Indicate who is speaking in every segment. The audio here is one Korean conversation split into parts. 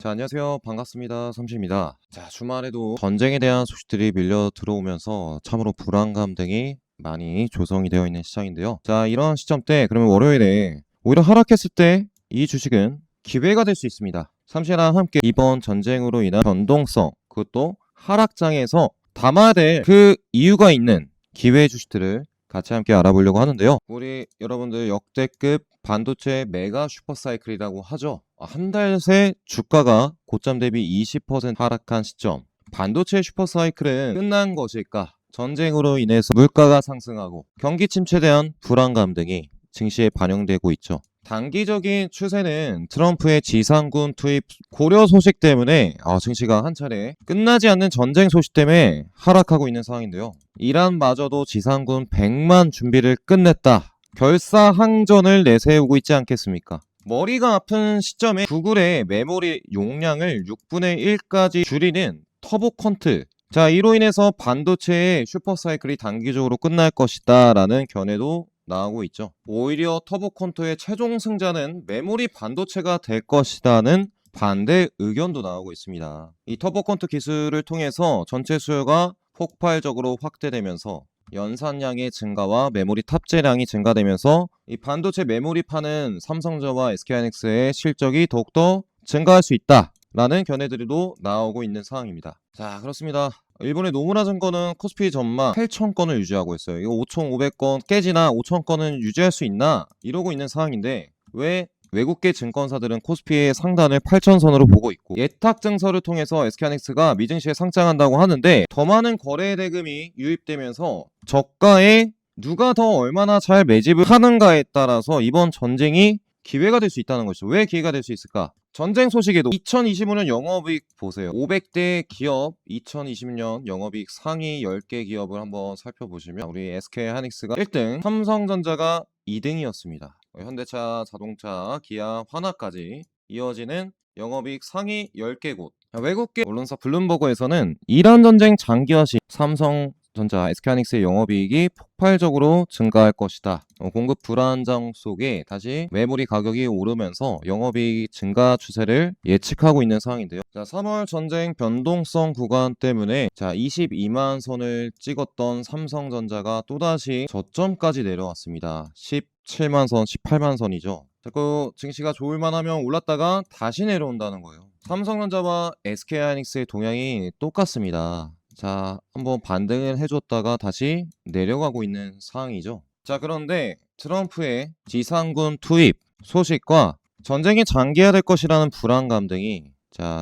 Speaker 1: 자, 안녕하세요. 반갑습니다. 삼시입니다. 자, 주말에도 전쟁에 대한 소식들이 밀려 들어오면서 참으로 불안감 등이 많이 조성이 되어 있는 시장인데요. 자, 이런 시점 때 그러면 월요일에 오히려 하락했을 때 이 주식은 기회가 될 수 있습니다. 삼시랑 함께 이번 전쟁으로 인한 변동성, 그것도 하락장에서 담아야 될 그 이유가 있는 기회 주식들을 같이 함께 알아보려고 하는데요. 우리 여러분들 역대급 반도체 메가 슈퍼사이클이라고 하죠. 한 달 새 주가가 고점 대비 20% 하락한 시점. 반도체 슈퍼사이클은 끝난 것일까? 전쟁으로 인해서 물가가 상승하고 경기 침체에 대한 불안감 등이 증시에 반영되고 있죠. 단기적인 추세는 트럼프의 지상군 투입 고려 소식 때문에 증시가 한 차례 끝나지 않는 전쟁 소식 때문에 하락하고 있는 상황인데요. 이란마저도 지상군 100만 준비를 끝냈다. 결사항전을 내세우고 있지 않겠습니까? 머리가 아픈 시점에 구글의 메모리 용량을 6분의 1까지 줄이는 터보컨트. 자, 이로 인해서 반도체의 슈퍼사이클이 단기적으로 끝날 것이다 라는 견해도 나오고 있죠. 오히려 터보컨트의 최종 승자는 메모리 반도체가 될 것이라는 반대 의견도 나오고 있습니다. 이 터보컨트 기술을 통해서 전체 수요가 폭발적으로 확대되면서 연산량의 증가와 메모리 탑재량이 증가되면서 이 반도체 메모리 파는 삼성전자와 SK하이닉스의 실적이 더욱더 증가할 수 있다라는 견해들도 나오고 있는 상황입니다. 자, 그렇습니다. 일본의 노무라 증권은 코스피 전망 8,000건을 유지하고 있어요. 이거 5,500건 깨지나 5,000건은 유지할 수 있나 이러고 있는 상황인데 왜 외국계 증권사들은 코스피의 상단을 8,000선으로 보고 있고 예탁 증서를 통해서 SK하이닉스가 미증시에 상장한다고 하는데 더 많은 거래 대금이 유입되면서 저가에 누가 더 얼마나 잘 매집을 하는가에 따라서 이번 전쟁이 기회가 될 수 있다는 것이죠. 왜 기회가 될 수 있을까? 전쟁 소식에도 2025년 영업이익 보세요. 500대 기업 2020년 영업이익 상위 10개 기업을 한번 살펴보시면 우리 SK하이닉스가 1등, 삼성전자가 2등이었습니다. 현대차, 자동차, 기아, 화나까지 이어지는 영업이익 상위 10개 곳. 외국계 언론사 블룸버그에서는 이란 전쟁 장기화 시 삼성전자, SK하이닉스의 영업이익이 폭발적으로 증가할 것이다. 공급 불안정 속에 다시 메모리 가격이 오르면서 영업이익 증가 추세를 예측하고 있는 상황인데요. 자, 3월 전쟁 변동성 구간 때문에 22만 선을 찍었던 삼성전자가 또다시 저점까지 내려왔습니다. 17만 선, 18만 선이죠. 자꾸 증시가 좋을만 하면 올랐다가 다시 내려온다는 거예요. 삼성전자와 SK하이닉스의 동향이 똑같습니다. 자, 한번 반등을 해줬다가 다시 내려가고 있는 상황이죠. 자, 그런데 트럼프의 지상군 투입 소식과 전쟁이 장기화될 것이라는 불안감 등이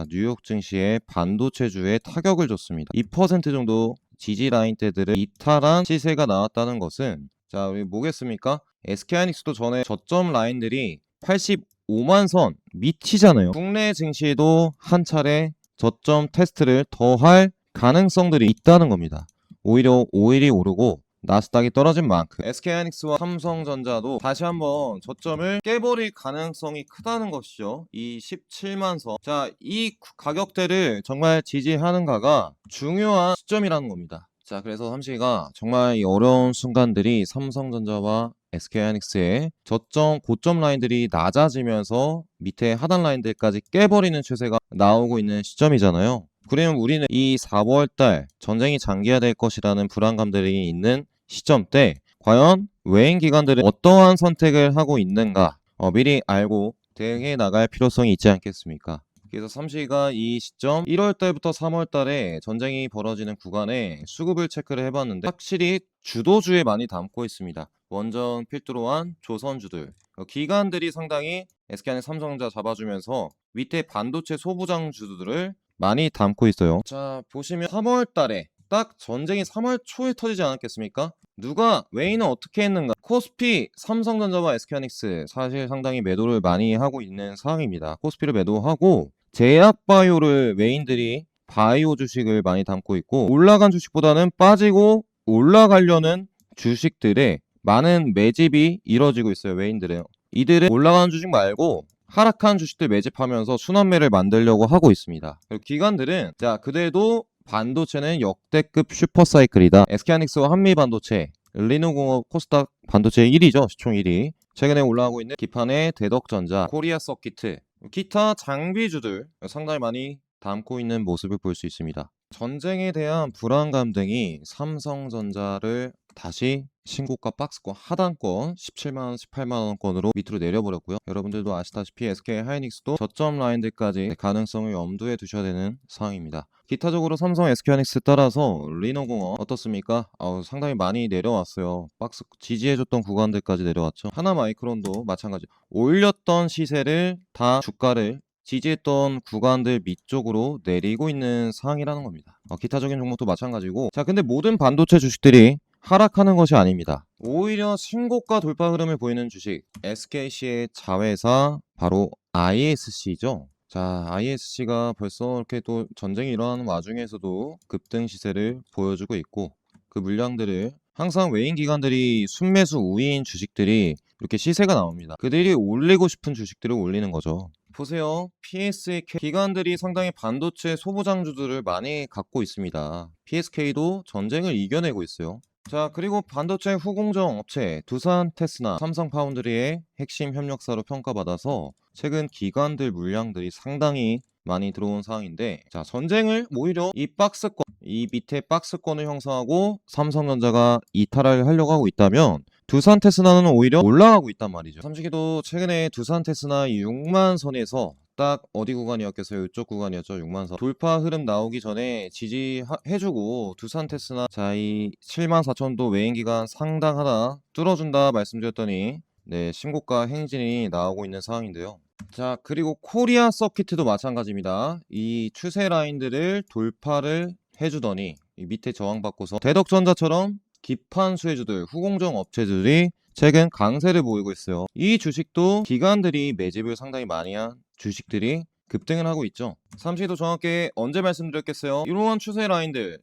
Speaker 1: 뉴욕 증시의 반도체주에 타격을 줬습니다. 2% 정도 지지 라인대들을 이탈한 시세가 나왔다는 것은 우리 뭐겠습니까? SK하이닉스도 전에 저점 라인들이 85만 선 밑이잖아요. 국내 증시에도 한 차례 저점 테스트를 더 할 가능성들이 있다는 겁니다. 오히려 오일이 오르고 나스닥이 떨어진 만큼 SK하이닉스와 삼성전자도 다시 한번 저점을 깨버릴 가능성이 크다는 것이죠. 이 17만 선. 이 가격대를 정말 지지하는가가 중요한 시점이라는 겁니다. 그래서 삼시가 정말 이 어려운 순간들이 삼성전자와 SK하이닉스의 저점, 고점 라인들이 낮아지면서 밑에 하단 라인들까지 깨버리는 추세가 나오고 있는 시점이잖아요. 그러면 우리는 이 4월달 전쟁이 장기화될 것이라는 불안감들이 있는 시점 때 과연 외인 기관들은 어떠한 선택을 하고 있는가 미리 알고 대응해 나갈 필요성이 있지 않겠습니까? 그래서 삼시가 이 시점 1월달부터 3월달에 전쟁이 벌어지는 구간에 수급을 체크를 해봤는데 확실히 주도주에 많이 담고 있습니다. 원전 필두로한 조선주들 기관들이 상당히 SK하이닉스, 삼성전자 잡아주면서 밑에 반도체 소부장주들을 많이 담고 있어요. 자, 보시면 3월달에 딱 전쟁이 3월 초에 터지지 않았겠습니까? 누가 외인은 어떻게 했는가? 코스피, 삼성전자와 SK하이닉스 사실 상당히 매도를 많이 하고 있는 상황입니다. 코스피를 매도하고 제약바이오를 외인들이 바이오 주식을 많이 담고 있고 올라간 주식보다는 빠지고 올라가려는 주식들에 많은 매집이 이뤄지고 있어요. 외인들은 이들은 올라가는 주식 말고 하락한 주식들 매집하면서 순환매를 만들려고 하고 있습니다. 그리고 기관들은 그래도 반도체는 역대급 슈퍼사이클이다. SK하이닉스와 한미반도체, 리노공업, 코스닥 반도체 1위죠. 시총 1위. 최근에 올라가고 있는 기판의 대덕전자, 코리아 서키트 기타 장비주들 상당히 많이 담고 있는 모습을 볼 수 있습니다. 전쟁에 대한 불안감 등이 삼성전자를 다시 신고가 박스권 하단권 17만원, 18만원권으로 밑으로 내려버렸고요. 여러분들도 아시다시피 SK하이닉스도 저점 라인들까지 가능성을 염두에 두셔야 되는 상황입니다. 기타적으로 삼성, SK하이닉스 따라서 리노공업 어떻습니까? 상당히 많이 내려왔어요. 박스 지지해줬던 구간들까지 내려왔죠. 하나마이크론도 마찬가지. 올렸던 시세를 다 주가를 지지했던 구간들 밑쪽으로 내리고 있는 상황이라는 겁니다. 기타적인 종목도 마찬가지고, 자, 근데 모든 반도체 주식들이 하락하는 것이 아닙니다. 오히려 신고가 돌파 흐름을 보이는 주식, SKC의 자회사 바로 ISC죠. 자, ISC가 벌써 이렇게 또 전쟁이 일어나는 와중에서도 급등 시세를 보여주고 있고, 그 물량들을 항상 외인 기관들이 순매수 우위인 주식들이 이렇게 시세가 나옵니다. 그들이 올리고 싶은 주식들을 올리는 거죠. 보세요. PSK 기관들이 상당히 반도체 소부장주들을 많이 갖고 있습니다. PSK도 전쟁을 이겨내고 있어요. 자, 그리고 반도체 후공정 업체 두산 테스나, 삼성 파운드리의 핵심 협력사로 평가받아서 최근 기관들 물량들이 상당히 많이 들어온 상황인데, 자, 전쟁을 오히려 이 박스권, 이 밑에 박스권을 형성하고 삼성전자가 이탈을 하려고 하고 있다면 두산 테스나는 오히려 올라가고 있단 말이죠. 삼식이도 최근에 두산 테스나 6만 선에서 딱 어디 구간이었겠어요? 이쪽 구간이었죠. 6만 선 돌파 흐름 나오기 전에 지지해주고 두산 테스나, 자, 이 7만 4천도 외인 기간 상당하다 뚫어준다 말씀드렸더니 네, 신고가 행진이 나오고 있는 상황인데요. 자, 그리고 코리아 서킷도 마찬가지입니다. 이 추세 라인들을 돌파를 해주더니 이 밑에 저항받고서 대덕전자처럼 기판 수혜주들, 후공정 업체들이 최근 강세를 보이고 있어요. 이 주식도 기관들이 매집을 상당히 많이 한 주식들이 급등을 하고 있죠. 삼시도 정확히 언제 말씀드렸겠어요? 이러한 추세 라인들,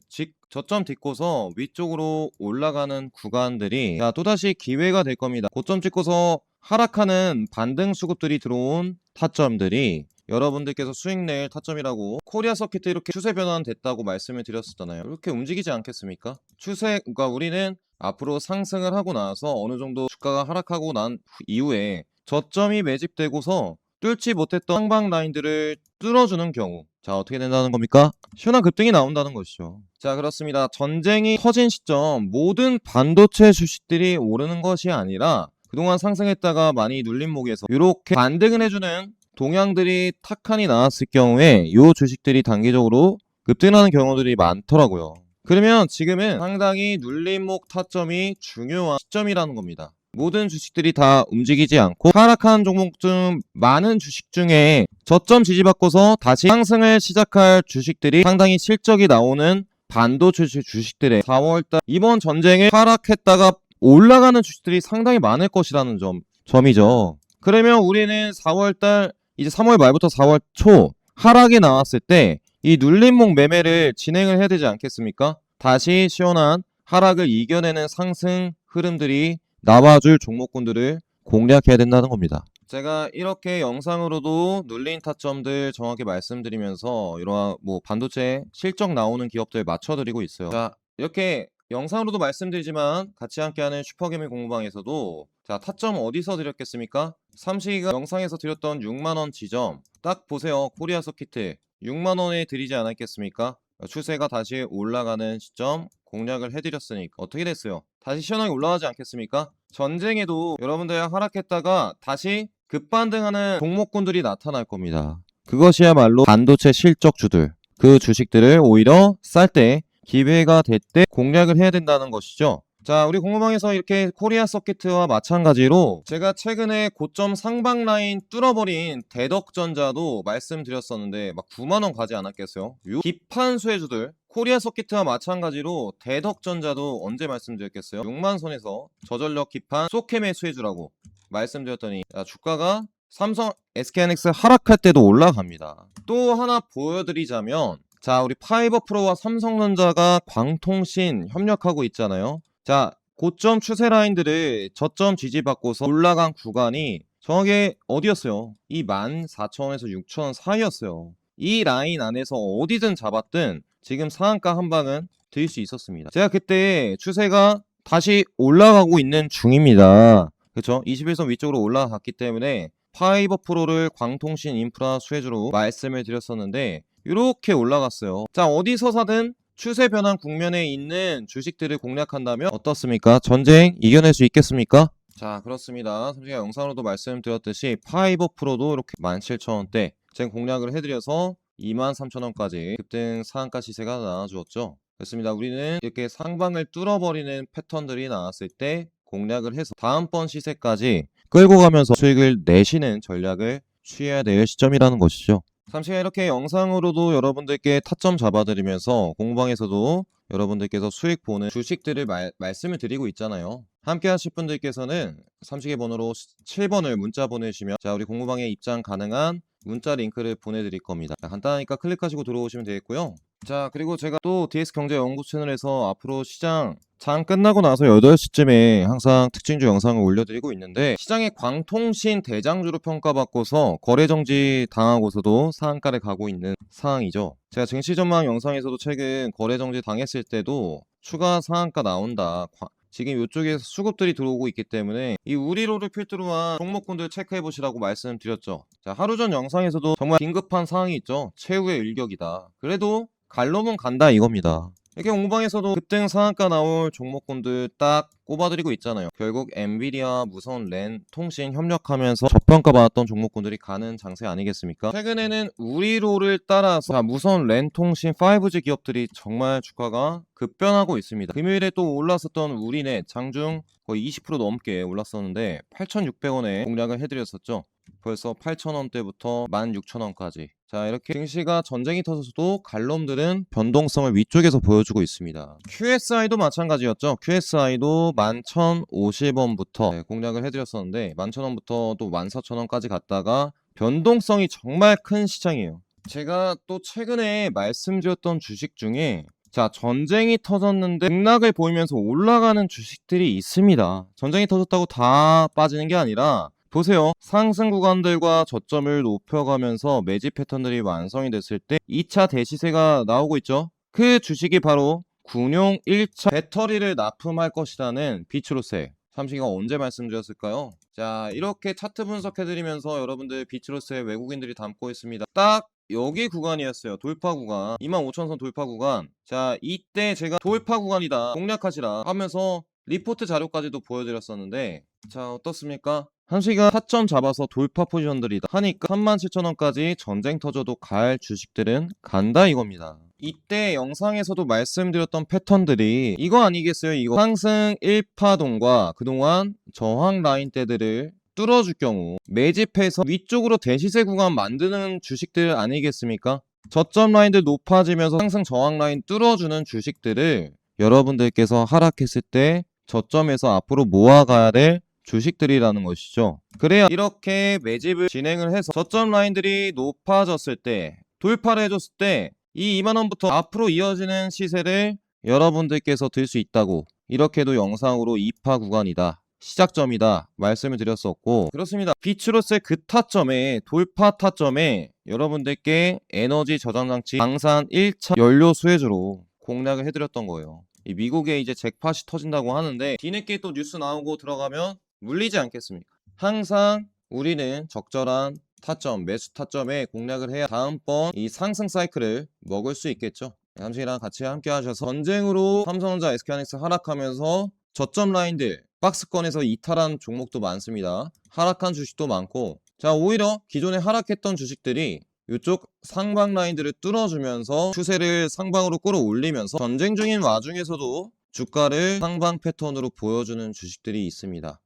Speaker 1: 저점 딛고서 위쪽으로 올라가는 구간들이 또다시 기회가 될 겁니다. 고점 찍고서 하락하는 반등 수급들이 들어온 타점들이 여러분들께서 수익 낼 타점이라고, 코리아 서킷 이렇게 추세 변환 됐다고 말씀을 드렸었잖아요. 이렇게 움직이지 않겠습니까? 그러니까 우리는 앞으로 상승을 하고 나서 어느 정도 주가가 하락하고 난 이후에 저점이 매집되고서 뚫지 못했던 상방 라인들을 뚫어주는 경우, 자, 어떻게 된다는 겁니까? 시원한 급등이 나온다는 것이죠. 자, 그렇습니다. 전쟁이 터진 시점 모든 반도체 주식들이 오르는 것이 아니라 그동안 상승했다가 많이 눌린 목에서 이렇게 반등을 해주는 동향들이 탁하니 나왔을 경우에 이 주식들이 단기적으로 급등하는 경우들이 많더라고요. 그러면 지금은 상당히 눌림목 타점이 중요한 시점이라는 겁니다. 모든 주식들이 다 움직이지 않고 하락한 종목 중 많은 주식 중에 저점 지지받고서 다시 상승을 시작할 주식들이 상당히 실적이 나오는 반도체 주식들의 4월달 이번 전쟁에 하락했다가 올라가는 주식들이 상당히 많을 것이라는 점이죠. 그러면 우리는 4월달 이제 3월 말부터 4월 초 하락이 나왔을 때 이 눌림목 매매를 진행을 해야 되지 않겠습니까? 다시 시원한 하락을 이겨내는 상승 흐름들이 나와줄 종목군들을 공략해야 된다는 겁니다. 제가 이렇게 영상으로도 눌린 타점들 정확히 말씀드리면서 이러한 반도체 실적 나오는 기업들 맞춰드리고 있어요. 자, 이렇게 영상으로도 말씀드리지만 같이 함께하는 슈퍼개미 공부방에서도 자, 타점 어디서 드렸겠습니까? 삼식이가 영상에서 드렸던 6만원 지점 딱 보세요. 코리아 서킷 6만원에 드리지 않았겠습니까? 추세가 다시 올라가는 시점 공략을 해드렸으니까 어떻게 됐어요? 다시 시원하게 올라가지 않겠습니까? 전쟁에도 여러분들 하락했다가 다시 급반등하는 종목군들이 나타날 겁니다. 그것이야말로 반도체 실적주들, 그 주식들을 오히려 쌀 때 기회가 될 때 공략을 해야 된다는 것이죠. 자, 우리 공부방에서 이렇게 코리아 서킷와 마찬가지로 제가 최근에 고점 상방 라인 뚫어버린 대덕전자도 말씀드렸었는데 막 9만원 가지 않았겠어요? 기판 수혜주들 코리아 서킷와 마찬가지로 대덕전자도 언제 말씀드렸겠어요? 6만 선에서 저전력 기판 소케메 수혜주라고 말씀드렸더니 주가가 삼성, SK하이닉스 하락할 때도 올라갑니다. 또 하나 보여드리자면 자, 우리 파이버 프로와 삼성전자가 광통신 협력하고 있잖아요. 자, 고점 추세 라인들을 저점 지지받고서 올라간 구간이 정확히 어디였어요? 이 14,000원에서 6,000원 사이였어요. 이 라인 안에서 어디든 잡았든 지금 상한가 한 방은 들 수 있었습니다. 제가 그때 추세가 다시 올라가고 있는 중입니다. 그렇죠? 21선 위쪽으로 올라갔기 때문에 파이버 프로를 광통신 인프라 수혜주로 말씀을 드렸었는데 이렇게 올라갔어요. 자, 어디서 사든 추세 변환 국면에 있는 주식들을 공략한다면 어떻습니까? 전쟁 이겨낼 수 있겠습니까? 자, 그렇습니다. 제가 영상으로도 말씀드렸듯이 파이버 프로도 이렇게 17,000원대 제가 공략을 해드려서 23,000원까지 급등 상한가 시세가 나와주었죠. 그렇습니다. 우리는 이렇게 상방을 뚫어버리는 패턴들이 나왔을 때 공략을 해서 다음번 시세까지 끌고 가면서 수익을 내시는 전략을 취해야 될 시점이라는 것이죠. 삼시가 이렇게 영상으로도 여러분들께 타점 잡아드리면서 공방에서도 여러분들께서 수익 보는 주식들을 말씀을 드리고 있잖아요. 함께 하실 분들께서는 삼식의 번호로 7번을 문자 보내시면 자, 우리 공부방에 입장 가능한 문자 링크를 보내드릴 겁니다. 자, 간단하니까 클릭하시고 들어오시면 되겠고요. 자, 그리고 제가 또 DS경제연구 채널에서 앞으로 시장 장 끝나고 나서 8시쯤에 항상 특징주 영상을 올려드리고 있는데 시장의 광통신 대장주로 평가받고서 거래정지 당하고서도 상한가를 가고 있는 상황이죠. 제가 증시전망 영상에서도 최근 거래정지 당했을 때도 추가 상한가 나온다. 지금 이쪽에서 수급들이 들어오고 있기 때문에 이 우리로를 필두로 한 종목군들 체크해 보시라고 말씀드렸죠. 자, 하루 전 영상에서도 정말 긴급한 상황이 있죠. 최후의 일격이다. 그래도 갈 놈은 간다 이겁니다. 이렇게 공방에서도 급등 상한가 나올 종목군들 딱 꼽아드리고 있잖아요. 결국 엔비디아, 무선 랜, 통신 협력하면서 저평가받았던 종목군들이 가는 장세 아니겠습니까? 최근에는 우리로를 따라서 무선 랜, 통신, 5G 기업들이 정말 주가가 급변하고 있습니다. 금요일에 또 올랐었던 우리넷, 장중 거의 20% 넘게 올랐었는데 8,600원에 공략을 해드렸었죠. 벌써 8,000원대부터 16,000원까지. 자, 이렇게 증시가 전쟁이 터져서도 갈놈들은 변동성을 위쪽에서 보여주고 있습니다. QSI도 마찬가지였죠. QSI도 11,050원부터 공략을 해드렸었는데 11,000원부터 또 14,000원까지 갔다가 변동성이 정말 큰 시장이에요. 제가 또 최근에 말씀드렸던 주식 중에 자, 전쟁이 터졌는데 등락을 보이면서 올라가는 주식들이 있습니다. 전쟁이 터졌다고 다 빠지는 게 아니라 보세요. 상승 구간들과 저점을 높여가면서 매집 패턴들이 완성이 됐을 때 2차 대시세가 나오고 있죠. 그 주식이 바로 군용 1차 배터리를 납품할 것이라는 비츠로셀. 삼식이가 언제 말씀드렸을까요? 자, 이렇게 차트 분석해드리면서 여러분들 비츠로셀 외국인들이 담고 있습니다. 딱 여기 구간이었어요. 돌파 구간 25,000선 돌파 구간. 자, 이때 제가 돌파 구간이다 공략하시라 하면서 리포트 자료까지도 보여드렸었는데 자, 어떻습니까? 한시가 타점 잡아서 돌파 포지션들이다 하니까 37,000원까지 전쟁 터져도 갈 주식들은 간다 이겁니다. 이때 영상에서도 말씀드렸던 패턴들이 이거 아니겠어요? 이거 상승 1파동과 그동안 저항 라인대들을 뚫어줄 경우 매집해서 위쪽으로 대시세 구간 만드는 주식들 아니겠습니까? 저점 라인들 높아지면서 상승 저항 라인 뚫어주는 주식들을 여러분들께서 하락했을 때 저점에서 앞으로 모아가야 될 주식들이라는 것이죠. 그래야 이렇게 매집을 진행을 해서 저점 라인들이 높아졌을 때 돌파를 해줬을 때 이 2만원부터 앞으로 이어지는 시세를 여러분들께서 들 수 있다고 이렇게도 영상으로 2파 구간이다 시작점이다 말씀을 드렸었고 그렇습니다. 비츠로셀 그 타점에 돌파 타점에 여러분들께 에너지 저장장치 방산 1차 연료 수혜주로 공략을 해드렸던 거예요. 이 미국에 이제 잭팟이 터진다고 하는데 뒤늦게 또 뉴스 나오고 들어가면 물리지 않겠습니까? 항상 우리는 적절한 타점, 매수 타점에 공략을 해야 다음번 이 상승 사이클을 먹을 수 있겠죠. 삼식이랑 같이 함께 하셔서 전쟁으로 삼성전자, SK하이닉스 하락하면서 저점 라인들 박스권에서 이탈한 종목도 많습니다. 하락한 주식도 많고 자, 오히려 기존에 하락했던 주식들이 이쪽 상방 라인들을 뚫어주면서 추세를 상방으로 끌어올리면서 전쟁 중인 와중에서도 주가를 상방 패턴으로 보여주는 주식들이 있습니다.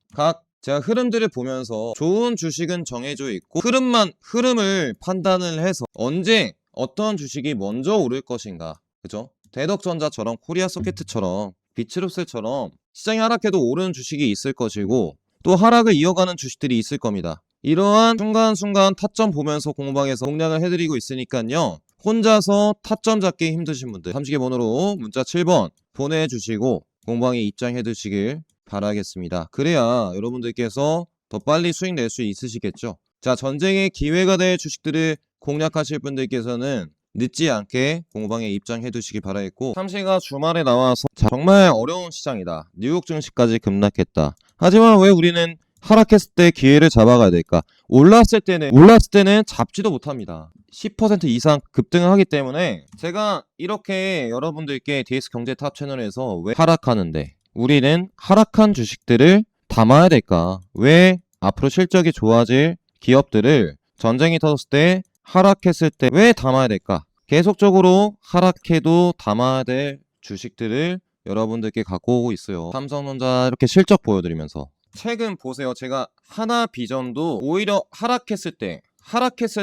Speaker 1: 제가 흐름들을 보면서 좋은 주식은 정해져 있고 흐름을 판단을 해서 언제 어떤 주식이 먼저 오를 것인가, 그죠? 대덕전자처럼 코리아소켓처럼 비츠로셀처럼 시장이 하락해도 오르는 주식이 있을 것이고 또 하락을 이어가는 주식들이 있을 겁니다. 이러한 순간순간 타점 보면서 공방에서 공략을 해드리고 있으니까요. 혼자서 타점 잡기 힘드신 분들 삼식의 번호로 문자 7번 보내주시고 공방에 입장해 두시길 바라겠습니다. 그래야 여러분들께서 더 빨리 수익 낼 수 있으시겠죠. 자, 전쟁의 기회가 될 주식들을 공략하실 분들께서는 늦지 않게 공방에 입장해 두시기 바라겠고 삼시가 주말에 나와서 정말 어려운 시장이다. 뉴욕 증시까지 급락했다. 하지만 왜 우리는 하락했을 때 기회를 잡아가야 될까? 올랐을 때는 잡지도 못합니다. 10% 이상 급등을 하기 때문에 제가 이렇게 여러분들께 DS 경제 탑 채널에서 왜 하락하는데 우리는 하락한 주식들을 담아야 될까? 왜 앞으로 실적이 좋아질 기업들을 전쟁이 터졌을 때 하락했을 때 왜 담아야 될까? 계속적으로 하락해도 담아야 될 주식들을 여러분들께 갖고 오고 있어요. 삼성전자 이렇게 실적 보여드리면서 최근 보세요. 제가 하나비전도 오히려 하락했을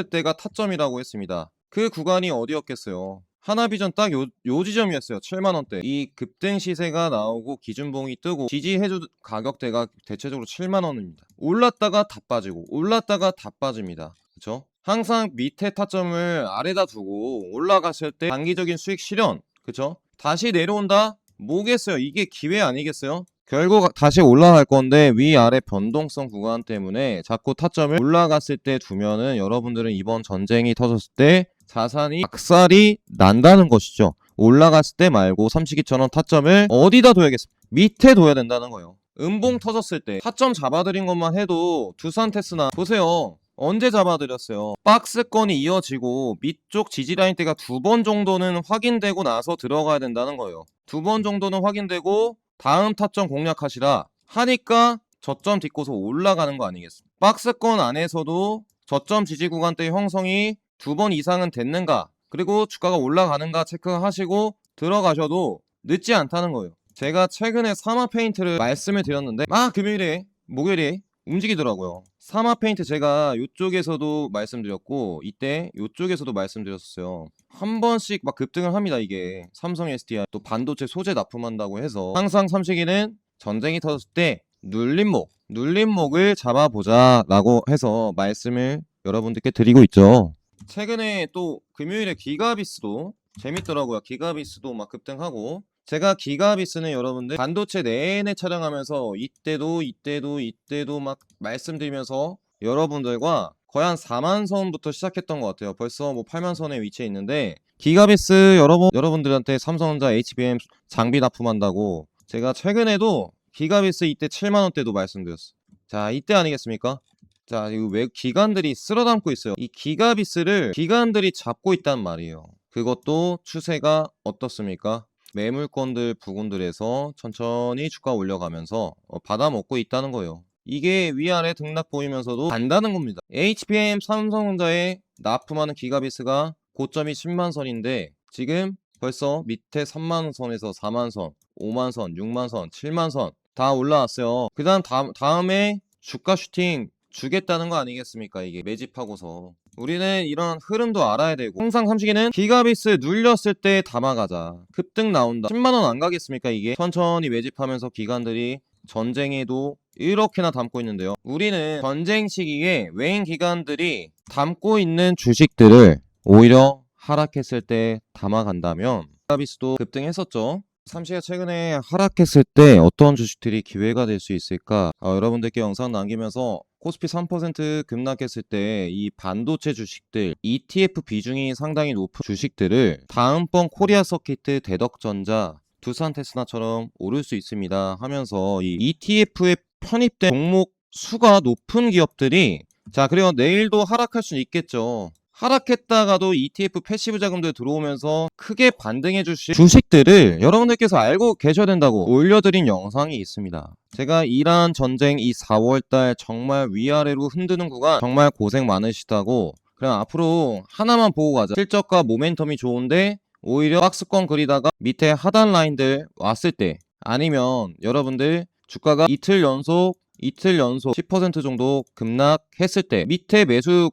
Speaker 1: 때가 타점이라고 했습니다. 그 구간이 어디였겠어요? 하나비전 딱 요 지점이었어요. 7만원대. 이 급등 시세가 나오고 기준봉이 뜨고 지지해주 가격대가 대체적으로 7만원입니다. 올랐다가 다 빠지고 올랐다가 다 빠집니다. 그쵸? 항상 밑에 타점을 아래다 두고 올라갔을 때 단기적인 수익 실현, 그쵸? 다시 내려온다? 뭐겠어요? 이게 기회 아니겠어요? 결국 다시 올라갈 건데 위아래 변동성 구간 때문에 자꾸 타점을 올라갔을 때 두면은 여러분들은 이번 전쟁이 터졌을 때 자산이 박살이 난다는 것이죠. 올라갔을 때 말고 삼식이처럼 타점을 어디다 둬야겠습니까? 밑에 둬야 된다는 거예요. 음봉 터졌을 때 타점 잡아드린 것만 해도 두산테스나 보세요. 언제 잡아드렸어요? 박스권이 이어지고 밑쪽 지지라인 대가 2번 정도는 확인되고 나서 들어가야 된다는 거예요. 2번 정도는 확인되고 다음 타점 공략하시라 하니까 저점 딛고서 올라가는 거 아니겠습니까? 박스권 안에서도 저점 지지 구간대 형성이 2번 이상은 됐는가, 그리고 주가가 올라가는가 체크하시고 들어가셔도 늦지 않다는 거예요. 제가 최근에 사마페인트를 말씀을 드렸는데 금요일에 목요일에 움직이더라고요. 사마페인트 제가 이쪽에서도 말씀드렸고 이때 이쪽에서도 말씀드렸어요. 한 번씩 막 급등을 합니다. 이게 삼성 SDI 또 반도체 소재 납품한다고 해서 항상 삼식이는 전쟁이 터졌을 때 눌림목을 잡아보자 라고 해서 말씀을 여러분들께 드리고 있죠. 최근에 또 금요일에 기가비스도 재밌더라고요. 기가비스도 막 급등하고, 제가 기가비스는 여러분들 반도체 내내 촬영하면서 이때도 막 말씀드리면서 여러분들과 거의 한 4만선부터 시작했던 것 같아요. 벌써 뭐 8만선에 위치해 있는데, 기가비스 여러분들한테 삼성전자 HBM 장비 납품한다고 제가 최근에도 기가비스 이때 7만원대도 말씀드렸어요. 자, 이때 아니겠습니까? 자, 이거 왜 기관들이 쓸어 담고 있어요? 이 기가비스를 기관들이 잡고 있단 말이에요. 그것도 추세가 어떻습니까? 매물권들 부근들에서 천천히 주가 올려가면서 받아먹고 있다는 거예요. 이게 위아래 등락 보이면서도 간다는 겁니다. HBM 삼성전자에 납품하는 기가비스가 고점이 10만선인데 지금 벌써 밑에 3만선에서 4만선, 5만선, 6만선, 7만선 다 올라왔어요. 그 다음에 주가 슈팅 주겠다는 거 아니겠습니까? 이게 매집하고서 우리는 이런 흐름도 알아야 되고, 항상 삼식이는 기가비스 눌렸을 때 담아가자. 급등 나온다 10만원 안 가겠습니까? 이게 천천히 매집하면서 기관들이 전쟁에도 이렇게나 담고 있는데요. 우리는 전쟁 시기에 외인 기관들이 담고 있는 주식들을 오히려 하락했을 때 담아간다면, 기가비스도 급등했었죠. 삼시가 최근에 하락했을 때 어떤 주식들이 기회가 될 수 있을까? 여러분들께 영상 남기면서 코스피 3% 급락했을 때 이 반도체 주식들 ETF 비중이 상당히 높은 주식들을 다음번 코리아 서킷, 대덕전자, 두산테스나처럼 오를 수 있습니다 하면서 이 ETF에 편입된 종목 수가 높은 기업들이, 자, 그리고 내일도 하락할 수 있겠죠. 하락했다가도 ETF 패시브 자금들 들어오면서 크게 반등해 주실 주식들을 여러분들께서 알고 계셔야 된다고 올려드린 영상이 있습니다. 제가 이란 전쟁 이 4월달 정말 위아래로 흔드는 구간 정말 고생 많으시다고, 그냥 앞으로 하나만 보고 가자. 실적과 모멘텀이 좋은데 오히려 박스권 그리다가 밑에 하단 라인들 왔을 때, 아니면 여러분들 주가가 이틀 연속 10% 정도 급락했을 때 밑에 매수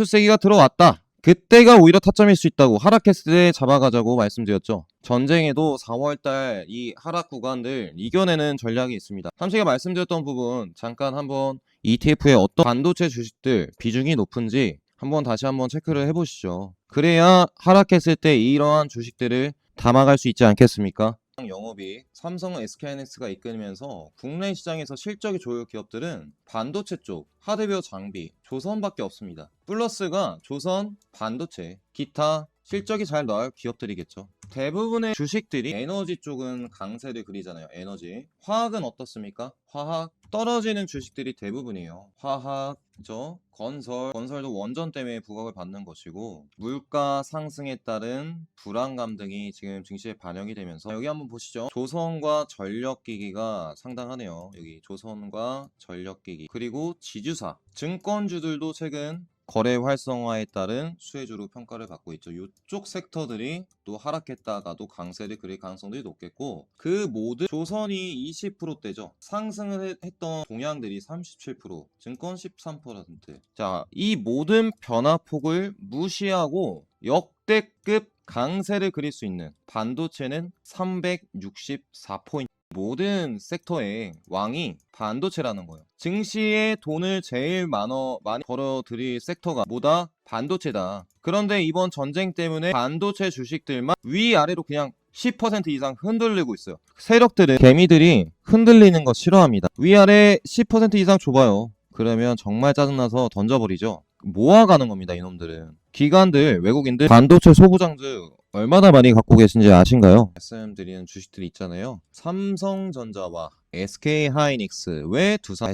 Speaker 1: 세기가 들어왔다. 그때가 오히려 타점일 수 있다고, 하락했을 때 잡아가자고 말씀드렸죠. 전쟁에도 4월달 이 하락 구간들 이겨내는 전략이 있습니다. 삼시가 말씀드렸던 부분 잠깐 한번 ETF에 어떤 반도체 주식들 비중이 높은지 다시 한번 체크를 해보시죠. 그래야 하락했을 때 이러한 주식들을 담아갈 수 있지 않겠습니까? 영업이익, 삼성, SK하이닉스가 이끌면서 국내 시장에서 실적이 좋을 기업들은 반도체 쪽, 하드웨어 장비, 조선밖에 없습니다. 플러스가 조선, 반도체, 기타 실적이 잘 나올 기업들이겠죠. 대부분의 주식들이 에너지 쪽은 강세를 그리잖아요. 에너지. 화학은 어떻습니까? 화학 떨어지는 주식들이 대부분이에요. 화학죠. 건설도 원전 때문에 부각을 받는 것이고, 물가 상승에 따른 불안감 등이 지금 증시에 반영이 되면서, 여기 한번 보시죠. 조선과 전력기기가 상당하네요. 여기 조선과 전력기기, 그리고 지주사, 증권주들도 최근 거래 활성화에 따른 수혜주로 평가를 받고 있죠. 이쪽 섹터들이 또 하락했다가도 강세를 그릴 가능성들이 높겠고, 그 모든 조선이 20%대죠. 상승을 했던 동향들이 37%, 증권 13%. 자, 이 모든 변화폭을 무시하고 역대급 강세를 그릴 수 있는 반도체는 364포인트. 모든 섹터의 왕이 반도체라는 거예요. 증시에 돈을 제일 많이 벌어들일 섹터가 뭐다? 반도체다. 그런데 이번 전쟁 때문에 반도체 주식들만 위아래로 그냥 10% 이상 흔들리고 있어요. 세력들은, 개미들이 흔들리는 거 싫어합니다. 위아래 10% 이상 줘봐요. 그러면 정말 짜증나서 던져버리죠. 모아가는 겁니다, 이놈들은. 기관들, 외국인들, 반도체 소부장들 얼마나 많이 갖고 계신지 아신가요? 말씀드리는 주식들이 있잖아요. 삼성전자와 SK하이닉스. 왜 두산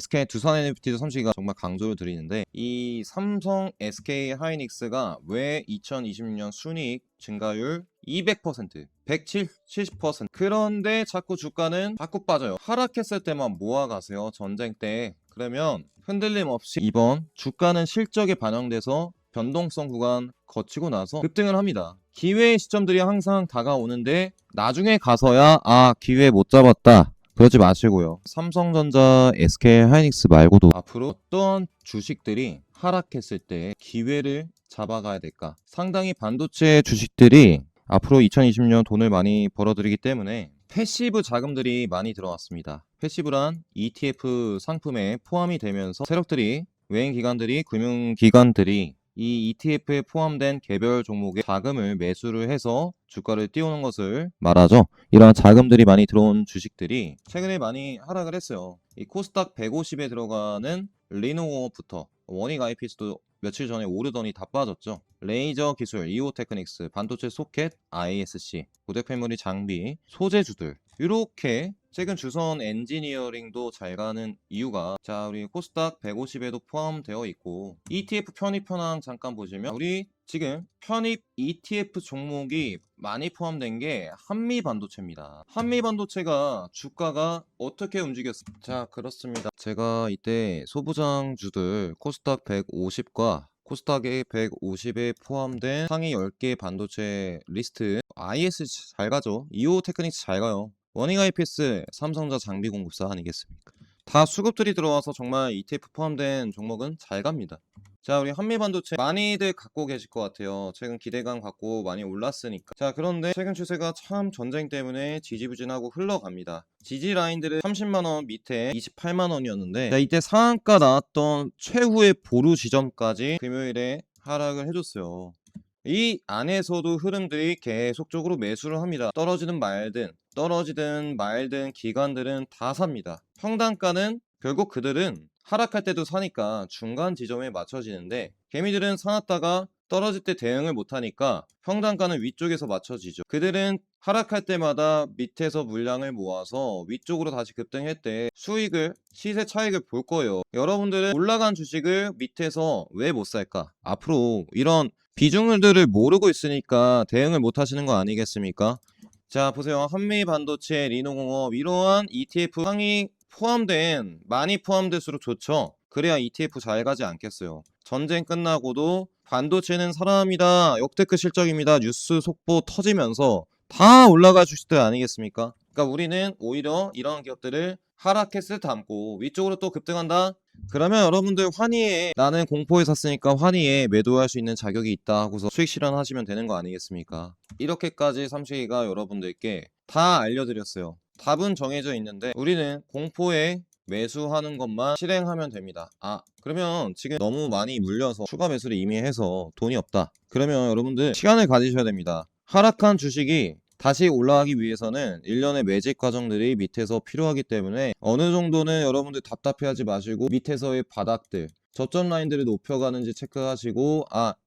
Speaker 1: NFT도 삼식이가 정말 강조를 드리는데, 이 삼성 SK하이닉스가 왜 2026년 순이익 증가율 200%, 170%. 그런데 자꾸 주가는 자꾸 빠져요. 하락했을 때만 모아가세요. 전쟁 때. 그러면 흔들림 없이 이번 주가는 실적에 반영돼서 변동성 구간 거치고 나서 급등을 합니다. 기회의 시점들이 항상 다가오는데 나중에 가서야 기회 못 잡았다, 그러지 마시고요. 삼성전자, SK하이닉스 말고도 앞으로 어떤 주식들이 하락했을 때 기회를 잡아가야 될까? 상당히 반도체 주식들이 앞으로 2020년 돈을 많이 벌어들이기 때문에 패시브 자금들이 많이 들어왔습니다. 패시브란 ETF 상품에 포함이 되면서 세력들이, 외인기관들이, 금융기관들이 이 ETF에 포함된 개별 종목의 자금을 매수를 해서 주가를 띄우는 것을 말하죠. 이러한 자금들이 많이 들어온 주식들이 최근에 많이 하락을 했어요. 이 코스닥 150에 들어가는 리노공업부터 원익 IPS도 며칠 전에 오르더니 다 빠졌죠. 레이저 기술, 이오테크닉스, 반도체 소켓, ISC, 고객 메모리 장비, 소재주들, 이렇게 최근 주선 엔지니어링도 잘 가는 이유가, 자, 우리 코스닥 150에도 포함되어 있고, ETF 편입 현황 잠깐 보시면 우리 지금 편입 ETF 종목이 많이 포함된 게 한미반도체입니다. 한미반도체가 주가가 어떻게 움직였습니까? 자, 그렇습니다. 제가 이때 소부장주들 코스닥 150과 코스닥의 150에 포함된 상위 10개 반도체 리스트, IS 잘 가죠. 이오테크닉스 잘 가요. 원익 IPS, 삼성전자 장비 공급사 아니겠습니까? 다 수급들이 들어와서 정말 ETF 포함된 종목은 잘 갑니다. 자, 우리 한미반도체 많이들 갖고 계실 것 같아요. 최근 기대감 갖고 많이 올랐으니까. 자, 그런데 최근 추세가 참 전쟁 때문에 지지부진하고 흘러갑니다. 지지 라인들은 30만원 밑에 28만원이었는데, 자, 이때 상한가 나왔던 최후의 보루 지점까지 금요일에 하락을 해줬어요. 이 안에서도 흐름들이 계속적으로 매수를 합니다. 떨어지든 말든 기관들은 다 삽니다. 평단가는 결국 그들은 하락할 때도 사니까 중간 지점에 맞춰지는데, 개미들은 사놨다가 떨어질 때 대응을 못하니까 평단가는 위쪽에서 맞춰지죠. 그들은 하락할 때마다 밑에서 물량을 모아서 위쪽으로 다시 급등할 때 수익을, 시세 차익을 볼 거예요. 여러분들은 올라간 주식을 밑에서 왜 못 살까? 앞으로 이런 비중들을 모르고 있으니까 대응을 못 하시는 거 아니겠습니까? 자, 보세요. 한미반도체, 리노공업, 이러한 ETF 상위 많이 포함될수록 좋죠. 그래야 ETF 잘 가지 않겠어요. 전쟁 끝나고도 반도체는 살아납니다, 역대급 실적입니다, 뉴스 속보 터지면서 다 올라갈 주식들 아니겠습니까? 그러니까 우리는 오히려 이런 기업들을 하락했을 때 담고 위쪽으로 또 급등한다? 그러면 여러분들 환희에, 나는 공포에 샀으니까 환희에 매도할 수 있는 자격이 있다 하고서 수익 실현하시면 되는 거 아니겠습니까? 이렇게까지 삼식이가 여러분들께 다 알려드렸어요. 답은 정해져 있는데 우리는 공포에 매수하는 것만 실행하면 됩니다. 그러면 지금 너무 많이 물려서 추가 매수를 이미 해서 돈이 없다, 그러면 여러분들 시간을 가지셔야 됩니다. 하락한 주식이 다시 올라가기 위해서는 일련의 매직 과정들이 밑에서 필요하기 때문에 어느 정도는 여러분들 답답해하지 마시고 밑에서의 바닥들, 저점 라인들을 높여가는지 체크하시고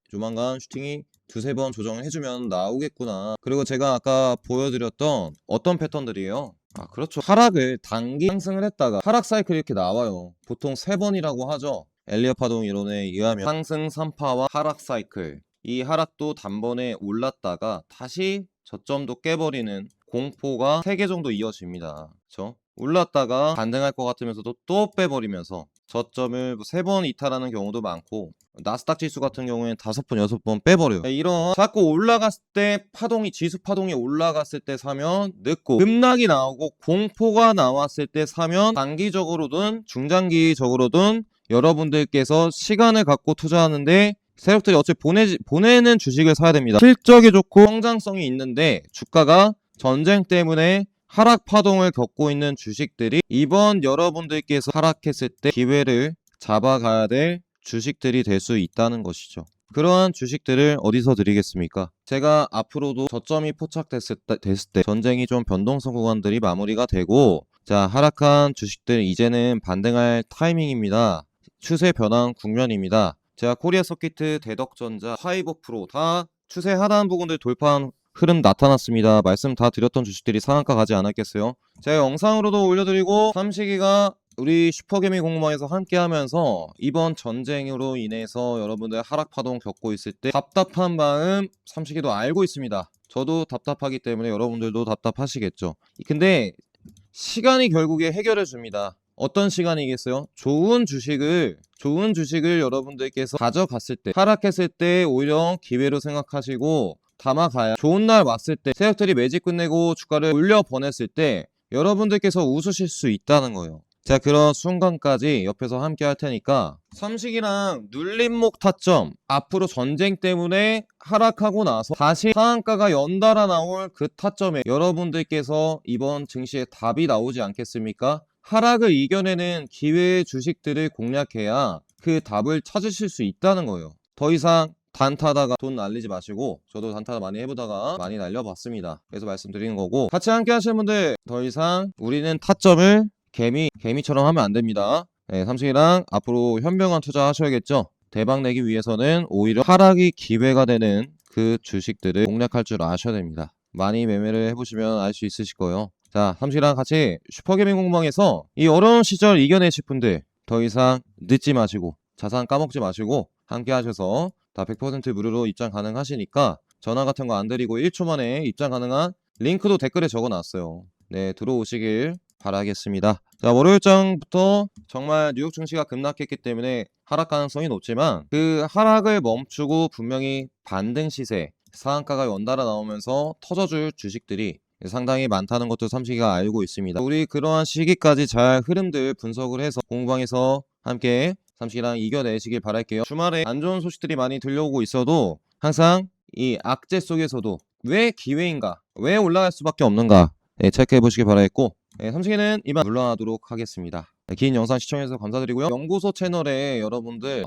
Speaker 1: 조만간 슈팅이 두세 번 조정을 해주면 나오겠구나. 그리고 제가 아까 보여드렸던 어떤 패턴들이에요? 그렇죠. 하락을 단기 상승을 했다가 하락 사이클이 이렇게 나와요. 보통 3번이라고 하죠. 엘리엇 파동 이론에 의하면 상승 3파와 하락 사이클, 이 하락도 단번에 올랐다가 다시 저점도 깨버리는 공포가 3개 정도 이어집니다. 그렇죠? 올랐다가 반등할 것 같으면서도 또 빼버리면서 저점을 3번 이탈하는 경우도 많고, 나스닥 지수 같은 경우에는 5번, 6번 빼버려요. 이런 자꾸 올라갔을 때 파동이, 지수 파동이 올라갔을 때 사면 늦고, 급락이 나오고 공포가 나왔을 때 사면 단기적으로든 중장기적으로든 여러분들께서 시간을 갖고 투자하는데, 세력들이 어차피 보내는 주식을 사야 됩니다. 실적이 좋고 성장성이 있는데 주가가 전쟁 때문에 하락 파동을 겪고 있는 주식들이 이번 여러분들께서 하락했을 때 기회를 잡아가야 될 주식들이 될 수 있다는 것이죠. 그러한 주식들을 어디서 드리겠습니까? 제가 앞으로도 저점이 포착됐을 때 전쟁이 좀 변동성 구간들이 마무리가 되고, 자, 하락한 주식들 이제는 반등할 타이밍입니다. 추세 변환 국면입니다. 제가 코리아 서키트, 대덕전자, 화이버 프로 다 추세 하단 부분들 돌파한 흐름 나타났습니다. 말씀 다 드렸던 주식들이 상한가 가지 않았겠어요? 제가 영상으로도 올려드리고 삼식이가 우리 슈퍼개미 공모에서 함께 하면서 이번 전쟁으로 인해서 여러분들 하락 파동 겪고 있을 때 답답한 마음 삼식이도 알고 있습니다. 저도 답답하기 때문에 여러분들도 답답하시겠죠. 근데 시간이 결국에 해결해 줍니다. 어떤 시간이겠어요? 좋은 주식을 여러분들께서 가져갔을 때, 하락했을 때 오히려 기회로 생각하시고 담아가야 좋은 날 왔을 때, 세력들이 매집 끝내고 주가를 올려 보냈을 때 여러분들께서 웃으실 수 있다는 거예요. 제가 그런 순간까지 옆에서 함께 할 테니까, 삼식이랑 눌림목 타점, 앞으로 전쟁 때문에 하락하고 나서 다시 상한가가 연달아 나올 그 타점에 여러분들께서 이번 증시에 답이 나오지 않겠습니까? 하락을 이겨내는 기회의 주식들을 공략해야 그 답을 찾으실 수 있다는 거예요. 더 이상 단타다가 돈 날리지 마시고, 저도 단타 많이 해보다가 많이 날려봤습니다. 그래서 말씀드리는 거고, 같이 함께 하시는 분들 더 이상 우리는 타점을 개미처럼 하면 안 됩니다. 네, 삼식이랑 앞으로 현명한 투자 하셔야겠죠. 대박 내기 위해서는 오히려 하락이 기회가 되는 그 주식들을 공략할 줄 아셔야 됩니다. 많이 매매를 해보시면 알 수 있으실 거예요. 자, 삼식이랑 같이 슈퍼개미 공방에서 이 어려운 시절 이겨내실 분들 더 이상 늦지 마시고 자산 까먹지 마시고 함께 하셔서 다 100% 무료로 입장 가능하시니까 전화 같은 거 안 드리고 1초 만에 입장 가능한 링크도 댓글에 적어놨어요. 네, 들어오시길 바라겠습니다. 자, 월요일장부터 정말 뉴욕 증시가 급락했기 때문에 하락 가능성이 높지만, 그 하락을 멈추고 분명히 반등 시세, 상한가가 연달아 나오면서 터져줄 주식들이 상당히 많다는 것도 삼식이가 알고 있습니다. 우리 그러한 시기까지 잘 흐름들 분석을 해서 공방에서 함께 삼식이랑 이겨내시길 바랄게요. 주말에 안 좋은 소식들이 많이 들려오고 있어도 항상 이 악재 속에서도 왜 기회인가, 왜 올라갈 수밖에 없는가, 체크해 보시길 바라겠고, 삼식이는 이만 물러나도록 하겠습니다. 긴 영상 시청해주셔서 감사드리고요. 연구소 채널에 여러분들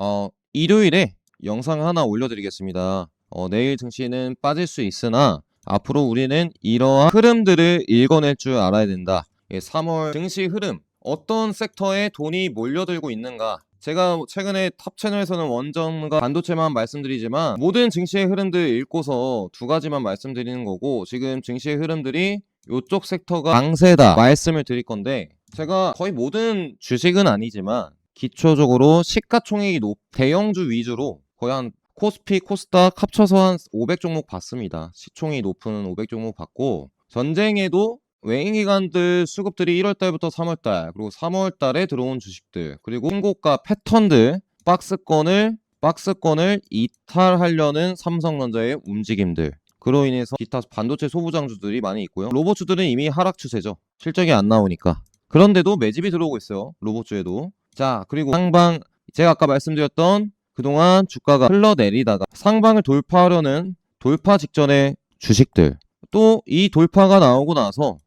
Speaker 1: 일요일에 영상 하나 올려드리겠습니다. 내일 증시는 빠질 수 있으나 앞으로 우리는 이러한 흐름들을 읽어낼 줄 알아야 된다. 3월 증시 흐름, 어떤 섹터에 돈이 몰려들고 있는가. 제가 최근에 탑 채널에서는 원전과 반도체만 말씀드리지만 모든 증시의 흐름들 읽고서 2가지만 말씀드리는 거고, 지금 증시의 흐름들이 이쪽 섹터가 강세다 말씀을 드릴 건데, 제가 거의 모든 주식은 아니지만 기초적으로 시가총액이 대형주 위주로 거의 한 코스피, 코스닥 합쳐서 한 500종목 봤습니다. 시총이 높은 500종목 봤고, 전쟁에도 외인기관들 수급들이 1월달부터 3월달, 그리고 3월달에 들어온 주식들, 그리고 홍고가 패턴들, 박스권을 이탈하려는 삼성전자의 움직임들, 그로 인해서 기타 반도체 소부장주들이 많이 있고요. 로봇주들은 이미 하락 추세죠. 실적이 안 나오니까. 그런데도 매집이 들어오고 있어요. 로봇주에도. 자, 그리고 상방, 제가 아까 말씀드렸던 그동안 주가가 흘러내리다가 상방을 돌파하려는 돌파 직전의 주식들, 또 이 돌파가 나오고 나서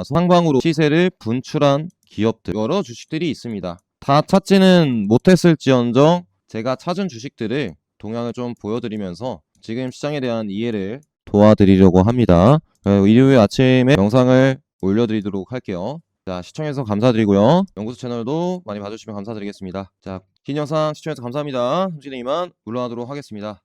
Speaker 1: 상방으로 시세를 분출한 기업들, 여러 주식들이 있습니다. 다 찾지는 못했을지언정 제가 찾은 주식들을 동향을 좀 보여드리면서 지금 시장에 대한 이해를 도와드리려고 합니다. 일요일 아침에 영상을 올려드리도록 할게요. 자, 시청해주셔서 감사드리고요. 연구소 채널도 많이 봐주시면 감사드리겠습니다. 자, 긴 영상 시청해주셔서 감사합니다. 삼식이는 이만 물러나도록 하겠습니다.